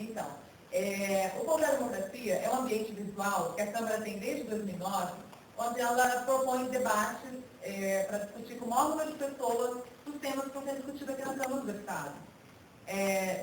Então, o Povo da Democracia é um ambiente visual que a Câmara tem desde 2009, onde ela propõe debates para discutir com o maior número de pessoas os temas que estão sendo discutidos aqui na Câmara do Estado.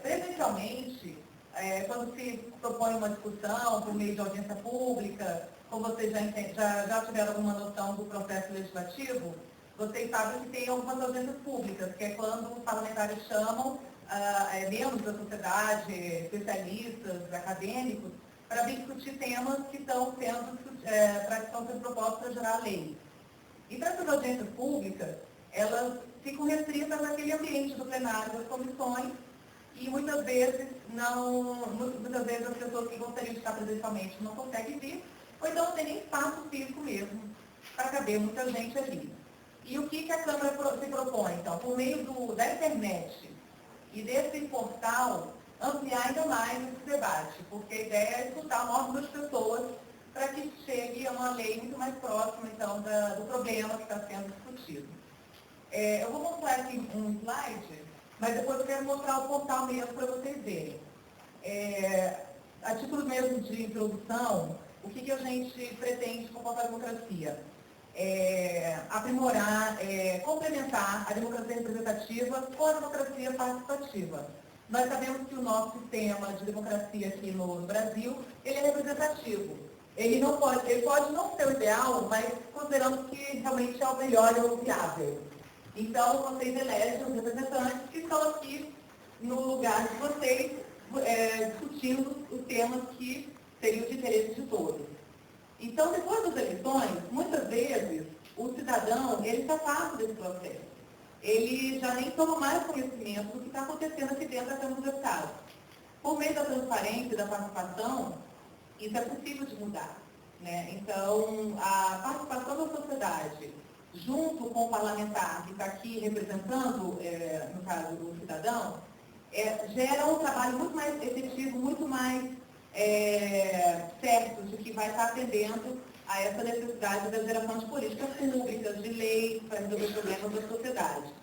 Presencialmente, quando se propõe uma discussão por meio de audiência pública, como vocês já tiveram alguma noção do processo legislativo, vocês sabem que tem algumas audiências públicas, que é quando os parlamentares chamam membros da sociedade, especialistas, acadêmicos, para vir discutir temas que estão sendo propostos para gerar lei. Então, essas audiências públicas, elas ficam restritas naquele ambiente do plenário das comissões e muitas vezes as pessoas que gostariam de estar presencialmente não conseguem vir, ou então não tem nem espaço físico mesmo para caber muita gente ali. E o que a Câmara se propõe, então? Por meio da internet e desse portal, ampliar ainda mais esse debate, porque a ideia é escutar o maior número de pessoas para que chegue a uma lei muito mais próxima, então, do problema que está sendo discutido. Eu vou mostrar aqui um slide, mas depois eu quero mostrar o portal mesmo para vocês verem. A título mesmo de introdução, o que a gente pretende com o portal Democracia? Aprimorar, complementar a democracia representativa com a democracia participativa. Nós sabemos que o nosso sistema de democracia aqui no Brasil, ele é representativo. Ele pode não ser o ideal, mas consideramos que realmente é o melhor e o viável. Então, vocês elegem os representantes que estão aqui no lugar de vocês, discutindo os temas que seriam de interesse de todos. Então, depois das eleições, muitas vezes, o cidadão, ele está afasta desse processo. Ele já nem toma mais conhecimento do que está acontecendo aqui dentro da Câmara dos Deputados. Por meio da transparência e da participação, isso é possível de mudar, né? Então, a participação da sociedade, junto com o parlamentar que está aqui representando, no caso do cidadão, gera um trabalho muito mais efetivo, muito mais certo de que vai estar atendendo a essa necessidade da geração de políticas públicas, de leis para resolver problemas da sociedade.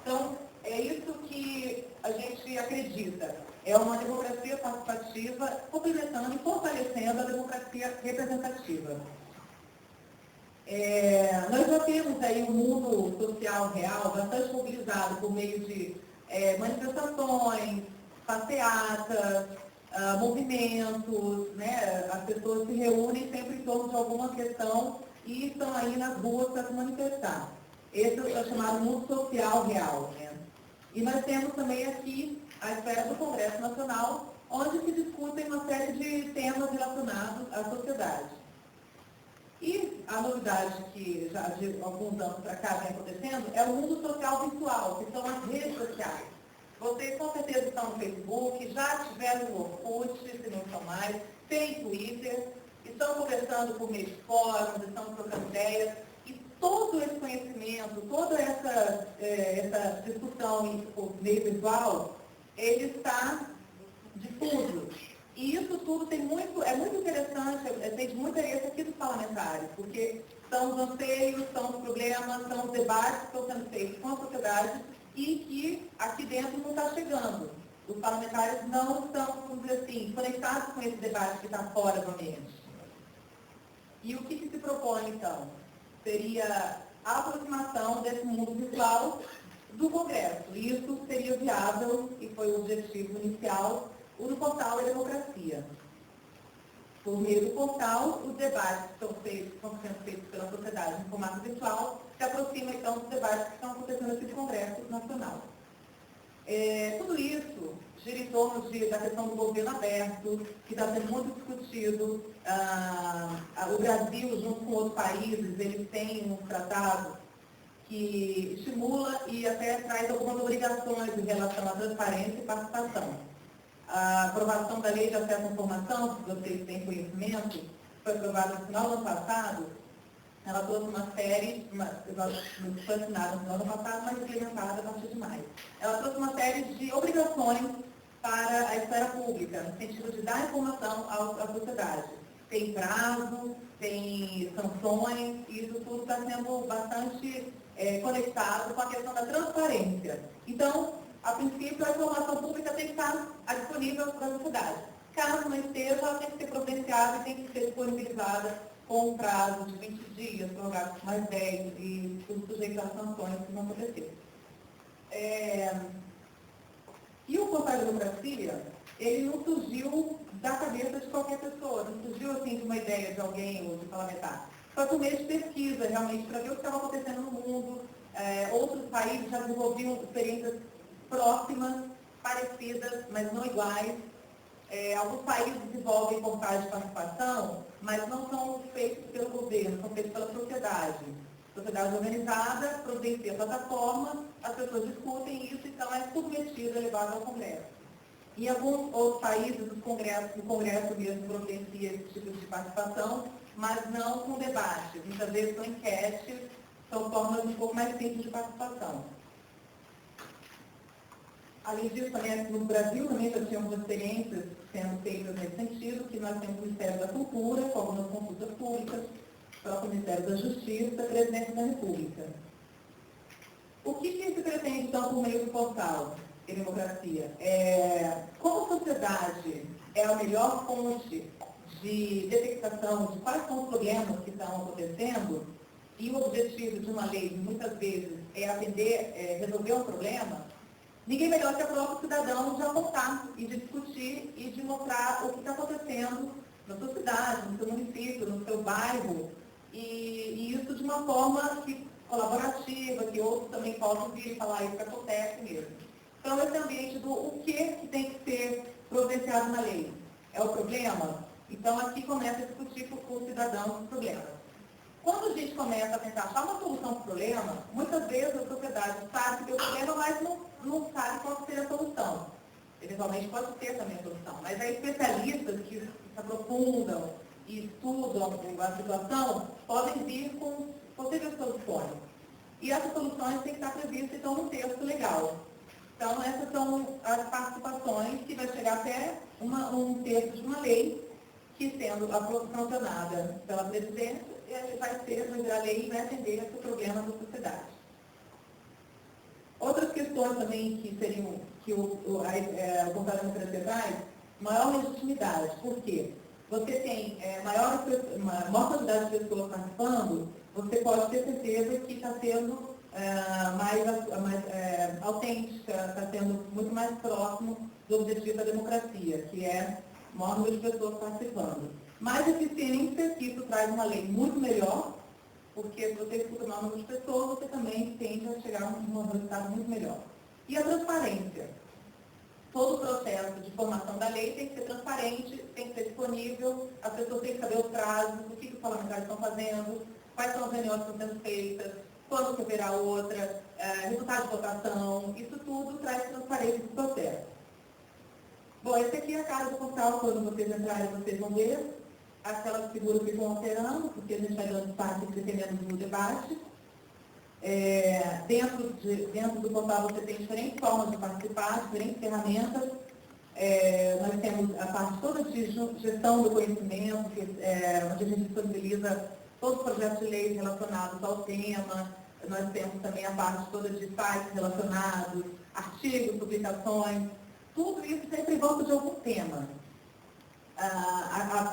Então, é isso que a gente acredita. É uma democracia participativa complementando e fortalecendo a democracia representativa. Nós já temos aí um mundo social real bastante mobilizado por meio de manifestações, passeatas, movimentos, né? As pessoas se reúnem sempre em torno de alguma questão e estão aí nas ruas para se manifestar. Esse é o chamado mundo social real, né? E nós temos também aqui a esfera do Congresso Nacional, onde se discutem uma série de temas relacionados à sociedade. E a novidade que já de alguns anos para cá vem acontecendo é o mundo social virtual, que são as redes sociais. Vocês com certeza estão no Facebook, já tiveram no Orkut, se não estão mais, tem Twitter, estão conversando por meio de fóruns, estão trocando ideias, e todo esse conhecimento, toda essa discussão por meio virtual, ele está difuso. E isso tudo é muito interessante, tem muito interesse aqui dos parlamentares, porque são os anseios, são os problemas, são os debates que estão sendo feitos com a sociedade e que aqui dentro não está chegando. Os parlamentares não estão, vamos dizer assim, conectados com esse debate que está fora do ambiente. E o que se propõe, então? Seria a aproximação desse mundo virtual do Congresso. E isso seria viável, e foi o objetivo inicial, o do portal da democracia. Por meio do portal, os debates que estão sendo feitos pela sociedade em formato virtual se aproximam, então, dos debates que estão acontecendo aqui no Congresso Nacional. Tudo isso gira em torno da questão do governo aberto, que está sendo muito discutido. O Brasil, junto com outros países, eles têm um tratado que estimula e até traz algumas obrigações em relação à transparência e participação. A aprovação da Lei de Acesso à Informação, que vocês têm conhecimento, foi aprovada no final do ano passado. Ela trouxe uma série, foi assinada no final do ano passado, mas implementada a partir de maio. Ela trouxe uma série de obrigações para a esfera pública, no sentido de dar informação à sociedade. Tem prazo, tem sanções, e isso tudo está sendo bastante conectado com a questão da transparência. Então, A princípio, a informação pública tem que estar disponível para a sociedade. Caso não esteja, ela tem que ser providenciada e tem que ser disponibilizada com um prazo de 20 dias, prorrogado mais 10 e sujeito às sanções que vão acontecer. E o portal de democracia, ele não surgiu da cabeça de qualquer pessoa, não surgiu assim de uma ideia de alguém ou de parlamentar. Foi por meio de pesquisa, realmente, para ver o que estava acontecendo no mundo. Outros países já desenvolviam experiências próximas, parecidas, mas não iguais. Alguns países desenvolvem portais de participação, mas não são feitos pelo governo, são feitos pela sociedade. Sociedade organizada, providencia plataforma, as pessoas discutem isso, então é submetido, levado ao Congresso. Em alguns outros países, o Congresso mesmo providencia esse tipo de participação, mas não com debate. Muitas vezes são enquetes, são formas um pouco mais simples de participação. Além disso, também no Brasil também já tínhamos experiências sendo feitas nesse sentido, que nós temos o Ministério da Cultura, com algumas consultas públicas, o próprio Ministério da Justiça, a Presidência da República. O que se pretende, então, por meio do portal de democracia? Como a sociedade é a melhor fonte de detectação de quais são os problemas que estão acontecendo, e o objetivo de uma lei, muitas vezes, é atender, resolver um problema, ninguém melhor que o próprio cidadão de apontar e de discutir e de mostrar o que está acontecendo na sua cidade, no seu município, no seu bairro, e isso de uma forma colaborativa, que outros também possam vir falar isso que acontece mesmo. Então, esse ambiente do o que tem que ser providenciado na lei. É o problema? Então, aqui começa a discutir com o cidadão os problemas. Quando a gente começa a tentar achar uma solução para o problema, muitas vezes a sociedade sabe que tem o problema, mas não sabe qual seria a solução. Eventualmente pode ter também a solução, mas aí especialistas que se aprofundam e estudam a situação podem vir com possíveis soluções. E essas soluções têm que estar previstas então, no texto legal. Então, essas são as participações que vai chegar até um texto de uma lei que, sendo sancionada pela presidência, vai virar lei e vai atender esse problema da sociedade. Outras questões também que seriam, que o portal de democracia traz, maior legitimidade. Por quê? Você tem maior quantidade de pessoas participando, você pode ter certeza que está sendo mais autêntica, está sendo muito mais próximo do objetivo da democracia, que é o maior número de pessoas participando. Mais eficiência, que isso traz uma lei muito melhor, porque se você escuta o maior número de pessoas, você também tende a chegar a um resultado muito melhor. E a transparência. Todo o processo de formação da lei tem que ser transparente, tem que ser disponível, as pessoas têm que saber os prazos, o que os parlamentares estão fazendo, quais são as reuniões que estão sendo feitas, quando que haverá outra, resultado de votação, isso tudo traz transparência do processo. Bom, esse aqui é a cara do portal, quando vocês entrarem, vocês vão ver. Aquelas figuras que vão alterando, porque a gente vai dando espaço e dependendo do debate. Dentro do portal você tem diferentes formas de participar, diferentes ferramentas. Nós temos a parte toda de gestão do conhecimento, onde a gente disponibiliza todos os projetos de lei relacionados ao tema. Nós temos também a parte toda de sites relacionados, artigos, publicações. Tudo isso sempre em volta de algum tema.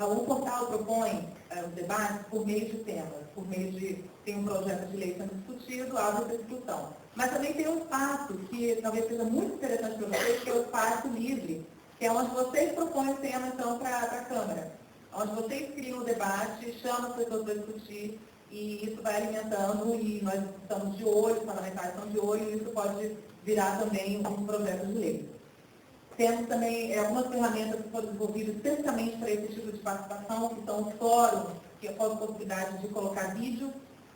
O portal propõe os debates por meio de temas, por meio de tem um projeto de lei sendo discutido, há outra discussão. Mas também tem um espaço que talvez seja muito interessante para vocês, que é o espaço livre, que é onde vocês propõem o tema então para a Câmara, onde vocês criam o debate, chamam as pessoas para discutir, e isso vai alimentando, e nós estamos de olho, os parlamentares estão de olho, e isso pode virar também um projeto de lei. Temos também algumas ferramentas que foram desenvolvidas especificamente para esse tipo de participação, que são os fóruns, que fazem a possibilidade de colocar vídeo.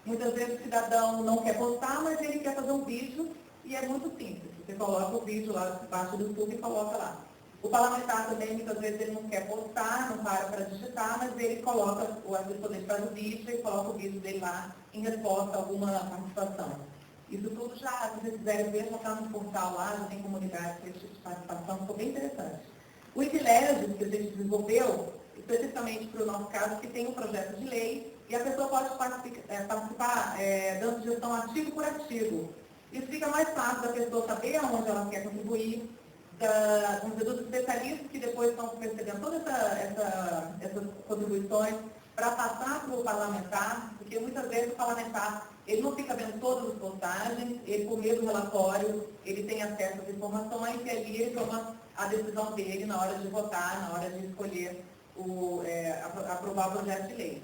Muitas vezes o cidadão não quer postar, mas ele quer fazer um vídeo, e é muito simples. Você coloca o vídeo lá embaixo do YouTube e coloca lá. O parlamentar também, muitas vezes, ele não quer postar, não para digitar, mas ele coloca, o assessor dele faz o vídeo e coloca o vídeo dele lá em resposta a alguma participação. Isso tudo já, se vocês quiserem ver, já está no portal lá, já tem comunidade com esse tipo de participação, ficou bem interessante. O Wikilegium, que a gente desenvolveu, especificamente para o nosso caso, que tem um projeto de lei, e a pessoa pode participar dando sugestão artigo por artigo. Isso fica mais fácil da pessoa saber aonde ela quer contribuir, dos especialistas que depois estão percebendo todas essas contribuições para passar para o parlamentar, porque muitas vezes o parlamentar ele não fica vendo todas as postagens, ele por meio do relatório, ele tem acesso às informações e ali ele toma a decisão dele na hora de votar, na hora de escolher aprovar o projeto de lei.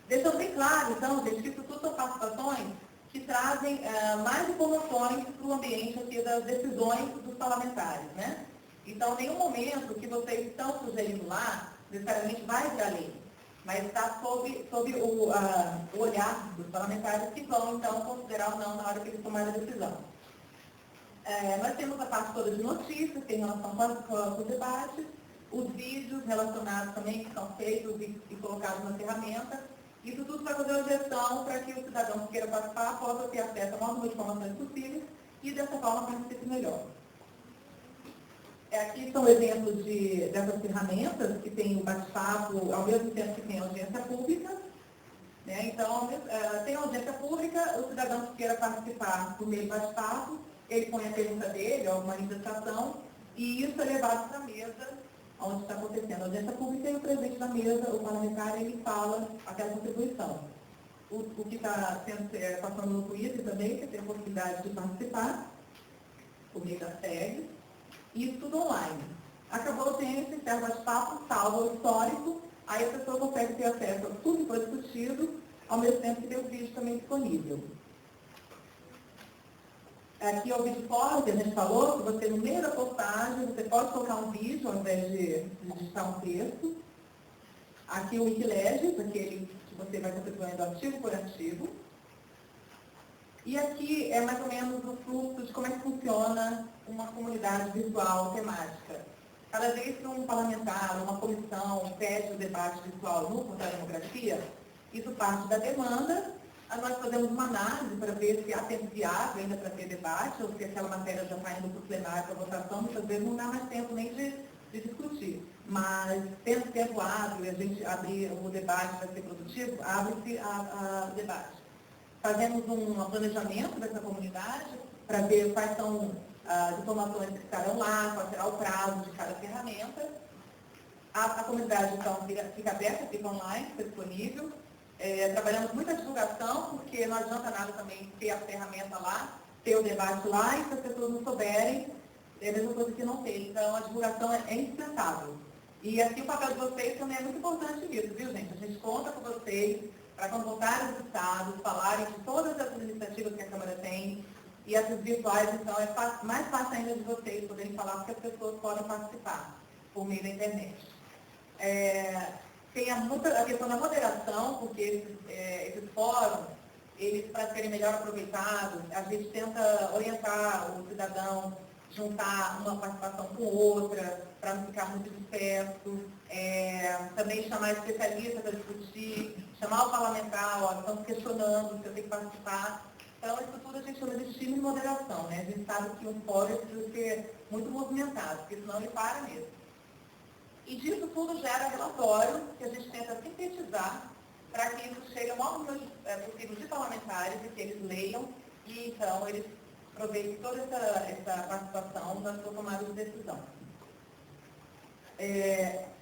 Deixando bem claro, então, gente, que isso tudo são participações que trazem mais informações para o ambiente aqui das decisões dos parlamentares, né? Então, em nenhum momento que vocês estão sugerindo lá, necessariamente vai virar lei, mas está sob o olhar dos parlamentares que vão, então, considerar ou não na hora que eles tomarem a decisão. Nós temos a parte toda de notícias, que é em relação com os debates, os vídeos relacionados também, que são feitos e colocados na ferramenta. Isso tudo vai fazer a gestão para que o cidadão que queira participar possa ter acesso ao máximo de informações possíveis e, dessa forma, participe melhor. Aqui são exemplos dessas ferramentas que tem o bate-papo, ao mesmo tempo que tem a audiência pública. Né? Então, tem a audiência pública, o cidadão que queira participar do meio do bate-papo, ele põe a pergunta dele, a manifestação, e isso é levado para a mesa onde está acontecendo a audiência pública e o presidente da mesa, o parlamentar, ele fala aquela contribuição. O que está passando no Twitter também, você tem a possibilidade de participar, por meio das tags, e isso tudo online. Acabou o tempo, encerra o bate-papo, salva o histórico, aí a pessoa consegue ter acesso a tudo que foi discutido, ao mesmo tempo que tem o vídeo também disponível. Aqui é o vídeo fórum que a gente falou, que você, no meio da postagem, você pode colocar um vídeo ao invés de digitar um texto. Aqui o Wikileges, aquele que você vai contribuindo artigo por artigo. E aqui é mais ou menos o fluxo de como é que funciona uma comunidade virtual temática. Cada vez que um parlamentar, uma comissão pede o debate virtual no Portal da Democracia, isso parte da demanda. Nós fazemos uma análise para ver se há tempo viável ainda para ter debate, ou se aquela matéria já está indo para o plenário para votação, muitas vezes não dá mais tempo nem de discutir. Mas, tendo tempo hábil e a gente abrir o debate para ser produtivo, abre-se o debate. Fazemos um planejamento dessa comunidade para ver quais são as informações que estarão lá, qual será o prazo de cada ferramenta. A comunidade, então, fica aberta, fica online, fica disponível. Trabalhamos muita divulgação, porque não adianta nada também ter a ferramenta lá, ter o debate lá, e se as pessoas não souberem, é a mesma coisa que não ter. Então, a divulgação é indispensável. E assim, o papel de vocês também é muito importante nisso, viu, gente? A gente conta com vocês para, quando voltarem dos estados, falarem de todas as iniciativas que a Câmara tem, e essas virtuais, então, é mais fácil ainda de vocês poderem falar, porque as pessoas podem participar por meio da internet. Tem a questão da moderação, porque esses fóruns, eles, para serem melhor aproveitados, a gente tenta orientar o cidadão, juntar uma participação com outra, para não ficar muito disperso, também chamar especialistas para discutir, chamar o parlamentar, ó, estão questionando se eu tenho que participar. Então, isso tudo a gente chama de estímulo e moderação, né? A gente sabe que um fórum precisa ser muito movimentado, porque senão ele para mesmo. E disso tudo gera relatório que a gente tenta sintetizar para que isso chegue ao maior número possível de parlamentares e que eles leiam e, então, eles aproveitem toda essa participação na sua tomada de decisão.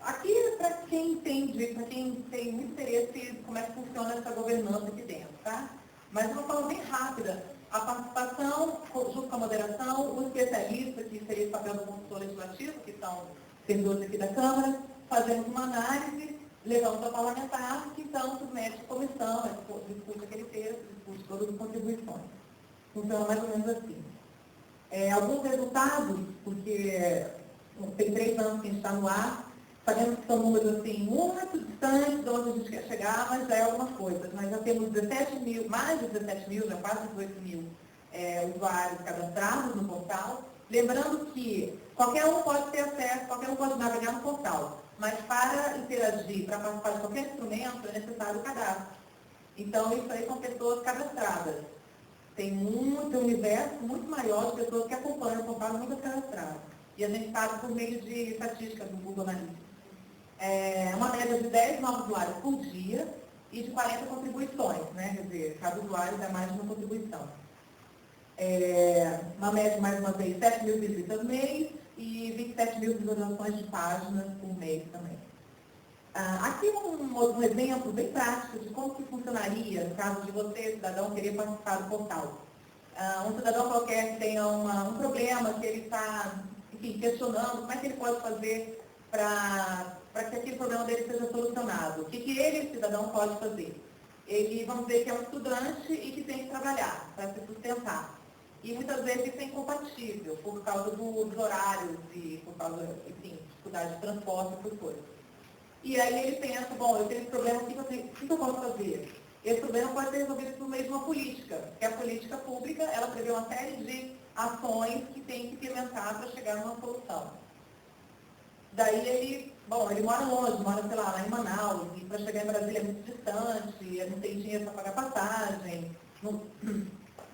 Aqui, para quem entende, para quem tem muito interesse em como é que funciona essa governança aqui dentro, tá? Mas uma forma bem rápida, a participação junto com a moderação, o especialista, que seria o papel do consultor legislativo, que são servidores aqui da Câmara, fazemos uma análise, levamos ao parlamentar, que então submete à comissão, discute aquele texto, discute todas as contribuições. Funciona mais ou menos assim. Alguns resultados, porque tem 3 anos que a gente está no ar, sabemos que são números assim, muito distantes de onde a gente quer chegar, mas já é alguma coisa. Nós já temos 17 mil, mais de 17 mil, já quase 18 mil usuários cadastrados no portal. Lembrando que qualquer um pode ter acesso, qualquer um pode navegar no portal, mas para interagir, para participar de qualquer instrumento, é necessário o cadastro. Então, isso aí são pessoas cadastradas. Tem muito universo muito maior de pessoas que acompanham o portal nunca cadastradas. E a gente sabe por meio de estatísticas do Google Analytics. Uma média de 10 novos usuários por dia e de 40 contribuições, né? Quer dizer, cada usuário dá mais de uma contribuição. Uma média, mais uma vez, 7 mil visitas mês e 27 mil visualizações de páginas por mês também. Aqui um exemplo bem prático de como que funcionaria no caso de você, cidadão, querer participar do portal. Um cidadão qualquer que tenha um problema, que ele está, enfim, questionando como é que ele pode fazer para que aquele problema dele seja solucionado. O que ele, cidadão, pode fazer? Ele, vamos dizer que é um estudante e que tem que trabalhar para se sustentar. E muitas vezes isso é incompatível por causa dos horários e por causa, enfim, dificuldade de transporte e por coisas. E aí ele pensa, bom, eu tenho esse problema, o que eu posso fazer? Esse problema pode ser resolvido por meio de uma política, porque a política pública, ela prevê uma série de ações que tem que implementar para chegar numa solução. Daí ele mora longe, mora, sei lá em Manaus, e para chegar em Brasília é muito distante, ele não tem dinheiro para pagar passagem,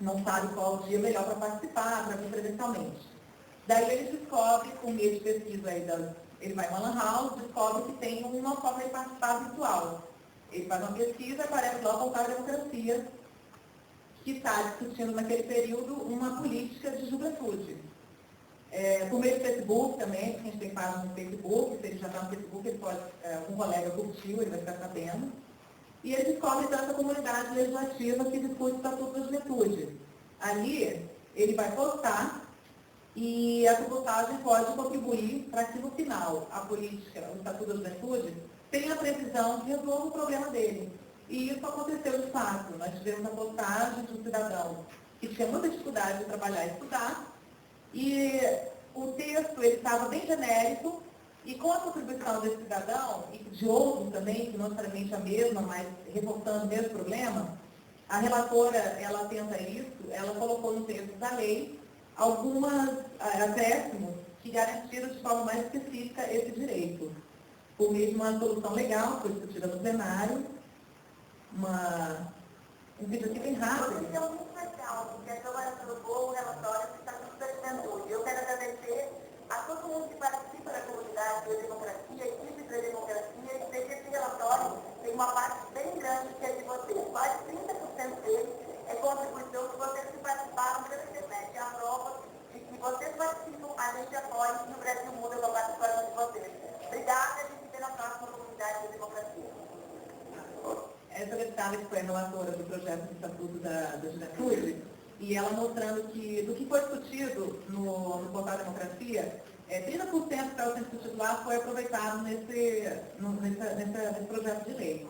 não sabe qual o dia melhor para participar, para vir presencialmente. Daí ele descobre, com meio de pesquisa aí, ele vai em uma lan house, descobre que tem uma forma de participar virtual. Ele faz uma pesquisa, aparece lá o portal da democracia, que está discutindo naquele período uma política de juventude. Por meio do Facebook também, a gente tem página no Facebook, se ele já está no Facebook, ele pode, um colega curtiu, ele vai ficar sabendo. E ele descobre então essa comunidade legislativa que discute o Estatuto da Juventude. Ali, ele vai postar, e essa postagem pode contribuir para que no final a política, o Estatuto da Juventude, tenha a previsão que resolva o problema dele. E isso aconteceu de fato. Nós tivemos a postagem de um cidadão que tinha muita dificuldade de trabalhar e estudar, e o texto ele estava bem genérico, e com a contribuição desse cidadão, e de outros também, que não necessariamente a mesma, mas reportando o mesmo problema, a relatora, ela atenta a isso, ela colocou no texto da lei algumas acréscimos que garantiram de forma mais específica esse direito. Por meio de uma solução legal, foi discutida no plenário, um vídeo aqui bem rápido. Isso é muito legal, porque a Câmara aprovou o relatório que está tudo experimentando. Eu quero agradecer a todo mundo que participa da comunidade da democracia, equipe da democracia, e sei que esse relatório tem uma parte bem grande que é de vocês. Quase 30% dele é contribuição que vocês que participaram pela internet. É a prova de que vocês participam, a gente apoia e o Brasil muda com a participação de vocês. Obrigada, a gente vê na próxima comunidade da democracia. Essa deputada que foi a relatora do projeto do Estatuto da Juventude, e ela mostrando que do que foi discutido no portal Democracia, 30% que estava sendo discutido lá foi aproveitado nesse projeto de lei.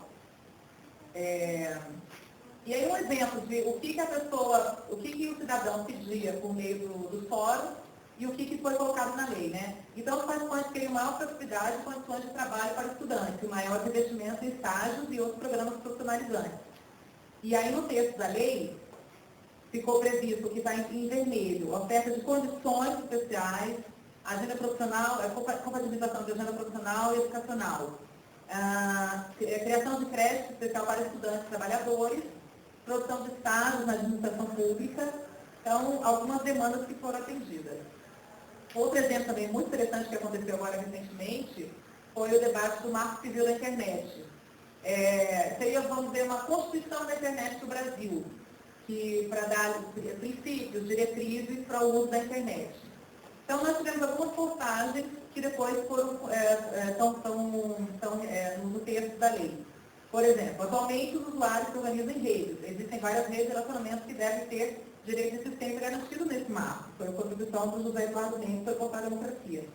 E aí um exemplo de o que o cidadão pedia por meio dos fóruns e o que foi colocado na lei, né? Então, os participantes queriam maior flexibilidade e condições de trabalho para estudantes, e maior investimento em estágios e outros programas profissionalizantes. E aí, no texto da lei, ficou previsto que está em vermelho, oferta de condições especiais, agenda profissional, compatibilização de agenda profissional e educacional, criação de crédito especial para estudantes e trabalhadores, produção de estágios na administração pública, então, algumas demandas que foram atendidas. Outro exemplo também muito interessante que aconteceu agora recentemente foi o debate do marco civil da internet. Seria, vamos dizer, uma constituição da internet do Brasil, para dar princípios, diretrizes para o uso da internet. Então, nós tivemos algumas postagens que depois estão no texto da lei. Por exemplo, atualmente os usuários se organizam em redes. Existem várias redes de relacionamento que devem ter direito de existência garantido nesse marco. Foi a contribuição do José Eduardo Mendes para o portal Democracia.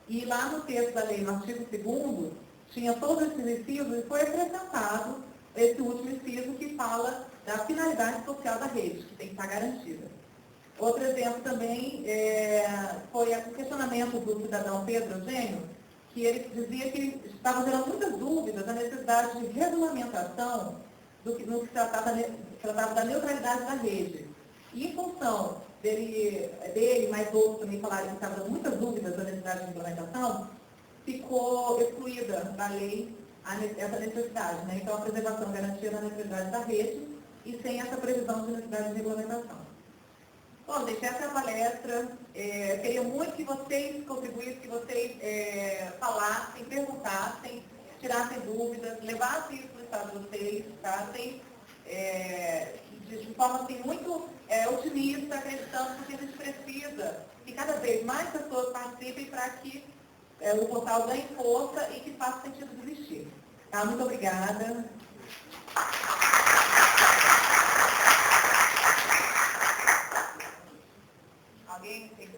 E lá no texto da lei, no artigo 2º, tinha todos esses incisos e foi acrescentado esse último inciso que fala da finalidade social da rede, que tem que estar garantida. Outro exemplo também foi o questionamento do cidadão Pedro Eugênio, que ele dizia que estava gerando muitas dúvidas da necessidade de regulamentação no que se tratava da neutralidade da rede. E em função dele mais outros também falaram que estavam dando muitas dúvidas da necessidade de regulamentação, ficou excluída da lei essa necessidade, né? Então, a preservação garantia da neutralidade da rede e sem essa previsão de necessidade de regulamentação. Bom, gente, essa é a palestra. Queria muito que vocês contribuíssem, que vocês falassem, perguntassem, tirassem dúvidas, levassem isso para o estado de vocês, tá? de forma assim, muito otimista, acreditando que a gente precisa que cada vez mais pessoas participem para que o portal ganhe força e que faça sentido de existir. Tá? Muito obrigada. Alguém tem